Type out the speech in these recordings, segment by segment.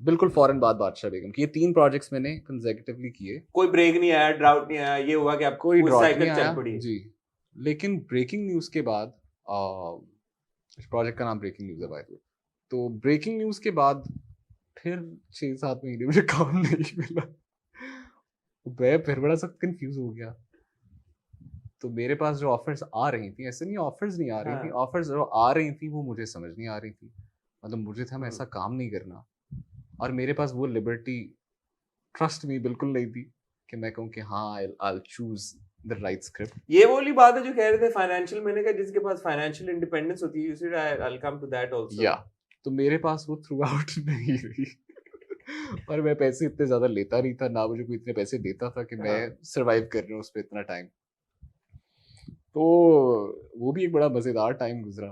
बिल्कुल फौरन बाद बादशाह बेगम की। ये 3 प्रोजेक्ट्स मैंने कंसेक्यूटिवली किए। कोई ब्रेक नहीं आया, ड्राउट नहीं आया, ये हुआ कि आप कोई वो ड्रॉट नहीं साइकिल आया चल पड़ी? जी। लेकिन ब्रेकिंग न्यूज़ के बाद इस प्रोजेक्ट का नाम ब्रेकिंग न्यूज़ है बाय द वे। तो ब्रेकिंग न्यूज़ के बाद फिर 6-7 महीने मुझे काम नहीं मिला। मैं फिर बड़ा सख्त कन्फ्यूज़ हो गया। तो मेरे पास जो ऑफर्स आ रही थी, ऐसे नहीं ऑफर्स नहीं आ रही थी, हाँ। ऑफर्स जो आ रही थी वो मुझे समझ नहीं आ रही थी। मतलब मुझे था मैं ऐसा काम नहीं करना, और मेरे पास वो लिबर्टी, ट्रस्ट मी, बिल्कुल नहीं थी कि मैं कहूँ कि हाँ I choose the right script. ये वो वाली बात है जो कह रहे थे फाइनेंशियल, मैंने कहा जिसके पास फाइनेंशियल इंडिपेंडेंस होती है, you said I will come to that also. या तो मेरे पास वो थ्रू आउट नहीं रही। और मैं पैसे इतने ज्यादा लेता नहीं था, ना मुझे कोई इतने पैसे देता था कि मैं हाँ। सरवाइव कर रहा हूँ उस पर इतना टाइम। तो वो भी एक बड़ा मजेदार टाइम गुजरा।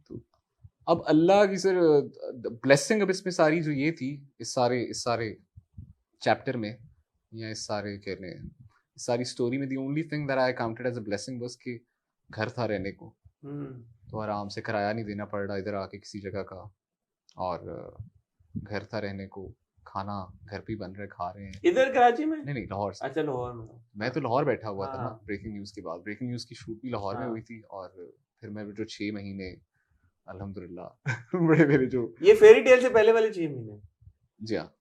तो अब अल्लाह की सर ब्लेसिंग अब इसमें सारी जो ये थी, इस सारे चैप्टर में, या इस सारे कहने इस सारी स्टोरी में, the only thing that I counted as a blessing बस कि घर था रहने को, तो आराम से किराया नहीं देना पड़ रहा इधर आके किसी जगह का, और घर था रहने को, खाना घर पे ही बन रहा है, खा रहे हैं। इधर कराची में? नहीं नहीं, लाहौर से। अच्छा, लाहौर में। मैं तो लाहौर बैठा हुआ था ना हाँ। ब्रेकिंग न्यूज़ के बाद। ब्रेकिंग न्यूज़ की शूट भी लाहौर में हाँ। हुई थी, और फिर मैं जो 6 महीने अल्हम्दुलिल्लाह बड़े मेरे जो, ये फेरी टेल से पहले वाले 6 महीने? जी हाँ।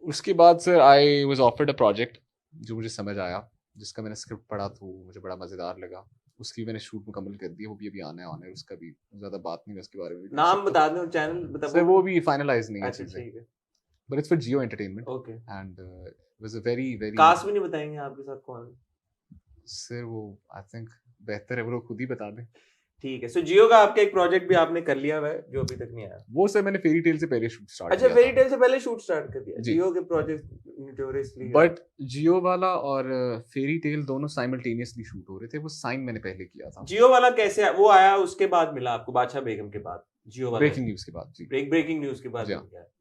उसके बाद sir I was offered a project जो मुझे समझ आया, जिसका मैंने स्क्रिप्ट पढ़ा तो मुझे बड़ा मज़ेदार लगा। उसकी मैंने शूट मुकम्मल कर दी है, वो भी अभी आना है ऑन एयर। उसका भी ज़्यादा बात नहीं मैं उसके बारे में भी कर नाम सकता। बता दो, चैनल बता सर बोल वो दो। भी फाइनलाइज नहीं है अच्छा, चीज़ें, ठीक है। But it's for Jio entertainment. Okay. And it was a very very, cast भी नहीं बताएंगे आपके साथ कौन है? सर वो आई थिंक बेहतर है वो लोग खुद ही बता दें। ठीक है। सो जियो का आपका एक प्रोजेक्ट भी आपने कर लिया हुआ है जो अभी तक नहीं आया? वो सर मैंने फेरी टेल से पहले शूट स्टार्ट अच्छा, किया फेरी था टेल से पहले शूट स्टार्ट कर दिया। जी। जियो के प्रोजेक्ट नोटोरियसली बट जियो वाला और फेरी टेल दोनों साइमल्टेनियसली शूट हो रहे थे। वो साइन मैंने पहले किया था, जियो वाला कैसे वो आया? उसके बाद मिला आपको बादशाह बेगम के बाद जियो वाला? ब्रेकिंग न्यूज़ के बाद जी। ब्रेकिंग न्यूज के बाद जी मिल हाँ। गया?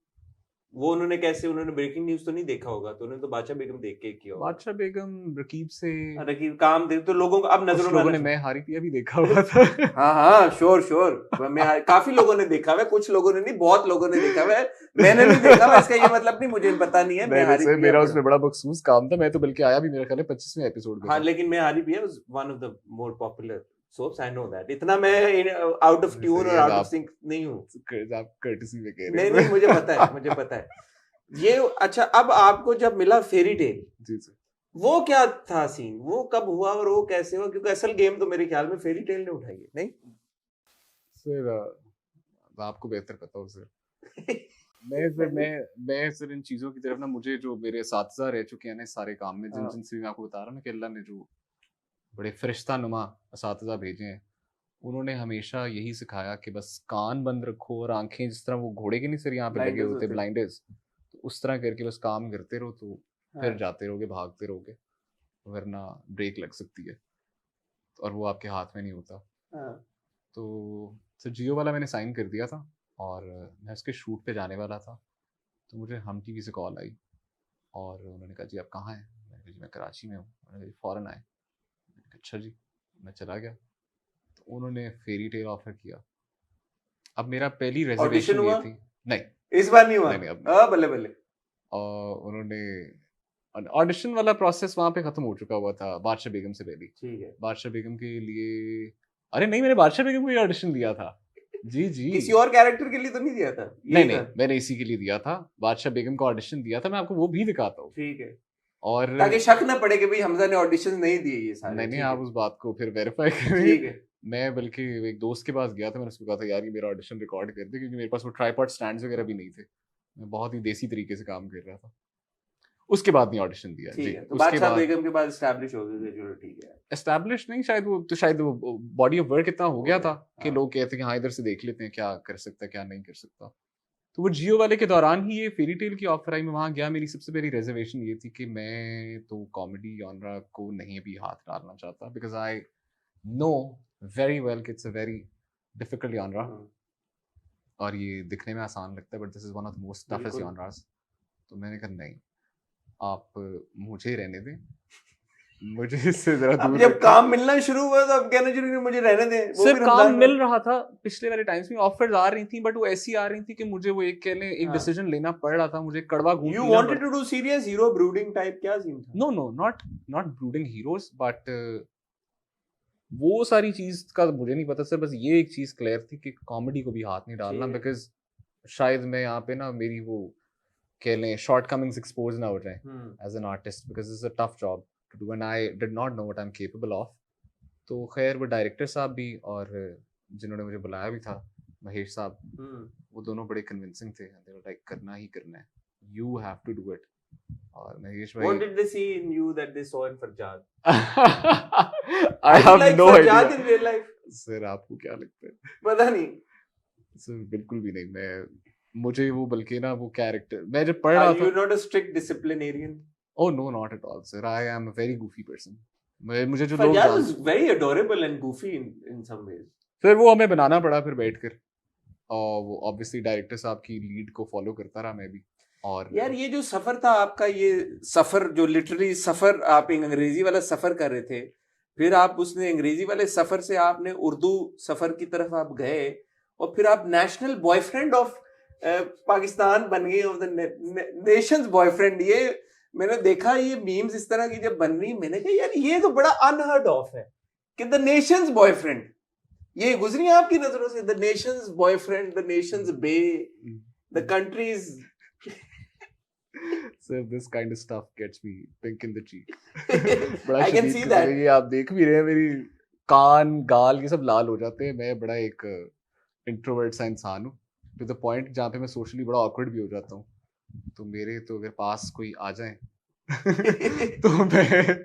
वो उन्होंने कैसे, उन्होंने ब्रेकिंग न्यूज तो नहीं देखा होगा, तो उन्होंने तो बादशाह बेगम देख के किया होगा। बादशाह बेगम रकीब से अरे कि काम दे तो लोगों को अब कुछ नजरों में लोगों आना ने शुरू। मैं हारी पिया भी देखा हुआ था। हाँ हाँ, श्योर श्योर, मैं काफी लोगों ने देखा हुआ है, कुछ लोगों ने नहीं, बहुत लोगों ने देखा हुआ है। मैंने नहीं देखा हुआ, इसका ये मतलब नहीं मुझे पता नहीं है। मैं नहीं नहीं हारी सर, पिया मेरा बड़ा। उसमें बड़ा मखसूस काम था। मैं तो बल्कि आया भी मेरा ख्याल है 25वें एपिसोड में हाँ, था। लेकिन मैं हारी पिया was one of the more popular soaps, I know that. इतना मैं आउट ऑफ नहीं ट्यून सर, और ये आउट ऑफ आप सिंक नहीं हूँ। आप कर्टसी में कह नहीं रहे नहीं, मुझे पता है, मुझे हैं। पता है ये। अच्छा, अब आपको जब मिला फेरी टेल, जी सर। वो क्या था सीन? वो कब हुआ और वो कैसे हुआ? क्योंकि असल गेम तो मेरे ख्याल में फेरी टेल ने उठाई है, नहीं? सर आपको बेहतर पता हो सर। मैं सर इन चीज़ों की तरफ ना, मुझे जो मेरे साथीज़ा रह चुके हैं ना इस सारे काम में, हाँ। जिनसे मैं आपको बता रहा हूँ ना कि अल्लाह ने जो बड़े फरिश्ता नुमा असातिज़ा भेजे हैं, उन्होंने हमेशा यही सिखाया कि बस कान बंद रखो और आंखें, जिस तरह वो घोड़े के नहीं सर यहाँ पे लगे ब्लाइंडर्स होते होते हैं। ब्लाइंडर्स, तो उस तरह करके बस काम करते रहो, तो फिर हाँ। जाते रहोगे, भागते रहोगे, वरना ब्रेक लग सकती है, और वो आपके हाथ में नहीं होता। हाँ। तो सर जियो वाला मैंने साइन कर दिया था, और मैं उसके शूट पे जाने वाला था। तो मुझे हम टीवी से कॉल आई, और उन्होंने कहा जी आप कहाँ हैं? मैंने कहा जी मैं कराची में हूँ। उन्होंने कहा जी फ़ौरन आए। मैंने कहा अच्छा जी। मैं चला गया, तो उन्होंने फेरी टेल ऑफर किया। अब मेरा पहली ऑडिशन रिजर्वेशन ये हुआ? थी, नहीं इस बार नहीं हुआ? नहीं नहीं, अब नहीं। हाँ, बल्ले बल्ले। और उन्होंने ऑडिशन वाला प्रोसेस वहाँ पे ख़त्म हो चुका हुआ था बादशाह बेगम से पहले। ठीक है। बादशाह बेगम के लिए, अरे नहीं, मैंने बादशाह बेगम को ही ऑडिशन दिया था। जी जी। किसी और कैरेक्टर के लिए तो नहीं दिया था, नहीं यही नहीं, था? मैंने इसी के लिए दिया था। बादशाह बेगम का ऑडिशन दिया था, मैं आपको वो भी दिखाता हूँ। ठीक है, और ताकि शक ना पड़े कि भाई हमजा ने ऑडिशन नहीं दिए ये सारे। नहीं नहीं, ठीक आप है। उस बात को फिर वेरीफाई करें। ठीक है। मैं बल्कि एक दोस्त के पास गया था, मैंने उसको कहा था यार ये मेरा ऑडिशन रिकॉर्ड कर दे, क्योंकि मेरे पास वो ट्राइपॉड स्टैंड्स वगैरह भी नहीं थे। मैं बहुत ही देसी तरीके से काम कर रहा था। उसके बाद नहीं ऑडिशन दिया ठीक जी। है, तो उसके बादशाह बाद बेगम के बाद स्टैब्लिश हो गए थे, चलो ठीक है। एस्टैब्लिश नहीं, शायद वो बॉडी ऑफ वर्क इतना हो गया था कि हाँ। लोग कहते हैं कि हाँ इधर से देख लेते हैं क्या कर सकता है क्या नहीं कर सकता। तो वो जियो वाले के दौरान ही ये फेरी टेल की ऑफर आई, मैं वहाँ गया। मेरी सबसे पहली रिजर्वेशन ये थी कि मैं तो कॉमेडी जॉनरा को नहीं अभी हाथ डालना चाहता, because I know very well कि it's a very difficult genre, हाँ, और ये दिखने में आसान लगता है, but this is one of the most toughest बिल्कुल। जॉनरास। तो मैंने कहा नहीं, आप मुझे रहने दें, मुझे इससे जरा अब दूर जब रखो। काम मिलना शुरू हुआ तो अब कहना शुरू मुझे रहने दे, वो सर भी काम रमजान में। मिल रहा था पिछले वाले टाइम्स में, ऑफर्स आ रही थी, बट वो ऐसी आ रही थी कि मुझे वो एक कह लें एक हाँ। डिसीजन लेना पड़ रहा था, मुझे कड़वा घूंट You पीना wanted पड़। to do serious hero brooding type, क्या सीन था? No not brooding heroes, but वो सारी चीज का मुझे नहीं पता सर, बस ये एक चीज क्लियर थी कि कॉमेडी को भी हाथ नहीं डालना, जी। बिकॉज शायद मैं यहाँ पे ना मेरी वो कह लें शॉर्ट कमिंग्स एक्सपोज ना हो जाए as an artist, because it's a tough job to do and I did not know what I am capable of. तो खैर वो डायरेक्टर साहब भी और जिन्होंने मुझे बुलाया भी था, महेश साहब, वो दोनों बड़े कन्विंसिंग थे, लाइक करना ही करना है, you have to do it. और महेश भाई What did they see in you that they saw in Farjad? I Are you have like no Farjad idea. in real life? Sir आपको क्या लगता है? पता नहीं। सर बिल्कुल भी नहीं, मैं मुझे वो बल्कि ना वो कैरेक्टर मैं जब पढ़ रहा Are you था, not a strict disciplinarian? oh no not at all sir, I am a very goofy person। मुझे जो लोग Farjad जान was very adorable and goofy in some ways. फिर वो हमें बनाना पड़ा फिर बैठकर, और वो ऑब्वियसली डायरेक्टर साहब की लीड को फॉलो करता रहा मैं भी। और यार ये जो सफर था आपका, ये सफर जो लिटरली सफर, आप एक अंग्रेजी वाला सफर कर रहे थे, फिर आप उसने अंग्रेजी वाले सफर से आपने उर्दू सफर की तरफ आप गए, और फिर आप नेशनल बॉयफ्रेंड ऑफ पाकिस्तान बन गए, ऑफ द नेशंस बॉयफ्रेंड। ये मैंने देखा ये मीम्स इस तरह की जब बन रही, मैंने कहा यार ये तो बड़ा अनहर्ड ऑफ है कि द नेशंस बॉयफ्रेंड, ये गुजरी आपकी नजरों से? The nations boyfriend, the nations bae, the countries. Sir, this kind of stuff gets me pink in the cheek। बड़ा I can शदीद see किस्म that। है, ये आप देख भी रहे हैं, मेरी कान गाल ये सब लाल हो जाते हैं। मैं बड़ा एक इंट्रोवर्ट सा इंसान हूँ टू द पॉइंट जहाँ पे मैं सोशली बड़ा ऑकवर्ड भी हो जाता हूँ। तो मेरे तो अगर पास कोई आ जाए तो मैं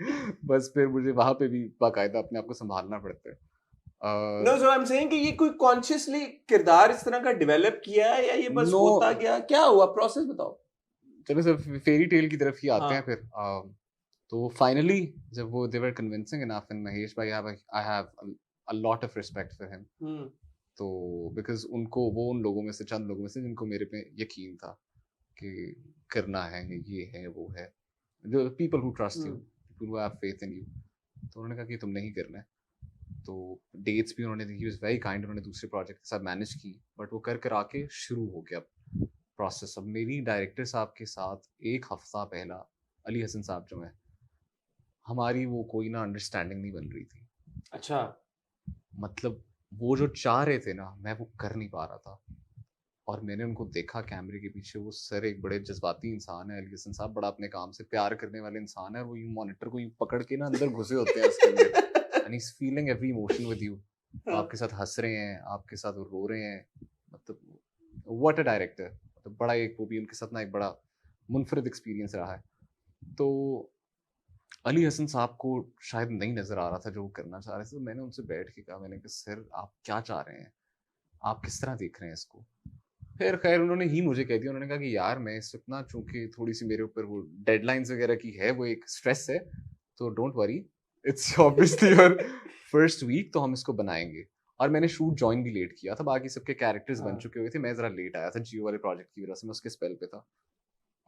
बस फिर मुझे वहां पे भी बाकायदा अपने आप को संभालना पड़ता है। No, so I'm saying कि ये कोई कॉन्शियसली किरदार इस तरह का डेवलप किया है, या ये बस No। होता गया? क्या हुआ, प्रोसेस बताओ। चलो सर फेरी टेल की तरफ ही आते हाँ। हैं फिर। तो फाइनली जब वो दे वर कन्विंसिंग इनफ, एंड महेश भाई I have a lot of respect for him. तो बिकॉज उनको वो उन लोगों में से चंद लोगों में से जिनको मेरे पे यकीन था कि करना है, ये है वो है, जो people who trust you, people who have faith in you. तो उन्होंने कहा कि तुमने ही करना है। तो डेट्स भी उन्होंने दी, ही वाज वेरी काइंड, उन्होंने दूसरे प्रोजेक्ट के साथ मैनेज की, बट वो कर आके शुरू हो गया प्रोसेस। अब मेरी डायरेक्टर साहब के साथ एक हफ्ता पहला, अली हसन साहब जो हैं, हमारी वो कोई ना अंडरस्टैंडिंग नहीं बन रही थी। अच्छा। मतलब वो जो चाह रहे थे ना, मैं वो कर नहीं पा रहा था। और मैंने उनको देखा कैमरे के पीछे, वो सर एक बड़े जज्बाती इंसान है अली हसन साहब, बड़ा अपने काम से प्यार करने वाले इंसान है। वो यूं मॉनिटर को यूं पकड़ के ना अंदर घुसे होते हैं उसके अंदर, and he is feeling every emotion with you. आपके साथ हंस रहे हैं, आपके साथ वो रो रहे हैं। मतलब व्हाट अ डायरेक्टर। तो बड़ा एक वो भी उनके साथ ना एक बड़ा मुनफरिद एक्सपीरियंस रहा है। तो अली हसन साहब को शायद नहीं नज़र आ रहा था जो वो करना चाह रहे थे। तो मैंने उनसे बैठ के कहा, मैंने कहा सर आप क्या चाह रहे हैं, आप किस तरह देख रहे हैं इसको? फिर खैर उन्होंने ही मुझे कह दिया, उन्होंने कहा कि यार मैं इस वक्त ना चूंकि थोड़ी सी मेरे ऊपर वो डेडलाइंस वगैरह की है, वो एक स्ट्रेस है, तो don't worry, it's obviously your first week, तो हम इसको बनाएंगे। और मैंने शूट ज्वाइन भी लेट किया था, बाकी सबके कैरेक्टर्स बन चुके हुए थे, मैं ज़रा लेट आया था जियो वाले प्रोजेक्ट की वजह से, मैं उसके स्पेल पे था।